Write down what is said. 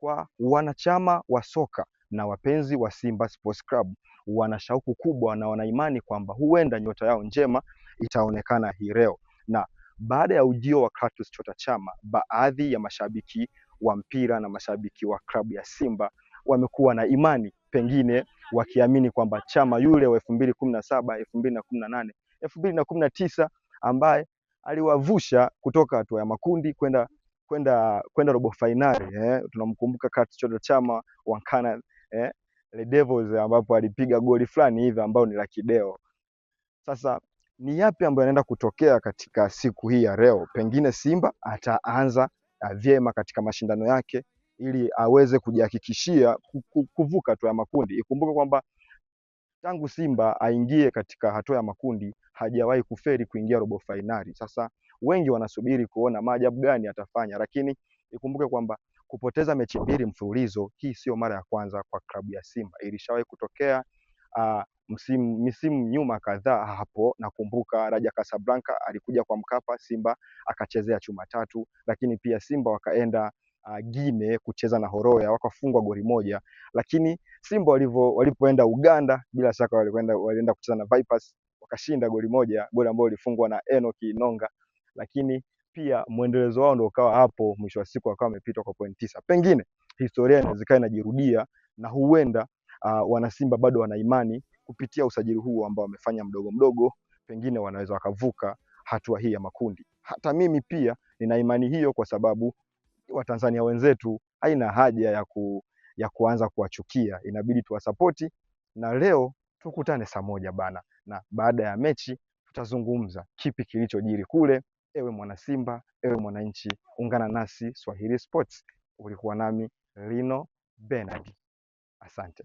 Kwa wanachama wa soka na wapenzi wa Simba Sports Club, wana shauku kubwa na wana imani kwamba huenda nyota yao njema itaonekana hii leo. Na baada ya ujio wa Clatous Chota Chama, baadhi ya mashabiki wa mpira na mashabiki wa klabu ya Simba wamekuwa na imani, pengine wakiamini kwamba Chama yule wa 2017, 2018, 2019 ambaye aliwavusha kutoka hatua ya makundi kwenda robo finali, tunamkumbuka Clatous Chota Chama wa Nkana, Le Devils, ambapo alipiga goli fulani hivi ambao ni la kideo. Sasa ni yapi ambayo yanaenda kutokea katika siku hii ya leo? Pengine Simba ataanza vyema katika mashindano yake ili aweze kujihakikishia kuvuka hatua ya makundi. Ikumbuke kwamba tangu Simba aingie katika hatua ya makundi hajawahi kuferi kuingia robo finali. Sasa wengi wanasubiri kuona maajabu gani atafanya, lakini ikumbuke kwamba kupoteza mechi 2 mfululizo, hii sio mara ya kwanza kwa klabu ya Simba. Ilishawahi kutokea misimu nyuma kadhaa hapo. Nakumbuka Raja Casablanca alikuja kwa Mkapa, Simba akachezea chuma 3, lakini pia Simba wakaenda Guinea kucheza na Horoya wakafungwa goli 1, lakini Simba walipoenda Uganda, bila shaka walienda kucheza na Vipers wakashinda goli 1, goli ambalo lilifungwa na Enoch Inonga, lakini pia mwendelezo wao ndio ukawa hapo, mwisho wa siku wakawa wamepitwa kwa point 9. Pengine historia inawezekana inajirudia na huenda wana Simba bado wana imani kupitia usajili huu ambao wamefanya mdogo mdogo, pengine wanaweza wakavuka hatua hii ya makundi. Hata mimi pia nina imani hiyo, kwa sababu Watanzania wenzetu haina haja ya kuanza kuwachukia, inabidi tuwasapoti, na leo tukutane saa 1 bana, na baada ya mechi tutazungumza kipi kilichojiri kule. Ewe mwana Simba, ewe mwananchi, ungana nasi Swahili Sports. Ulikuwa nami Lino Bernard, asante.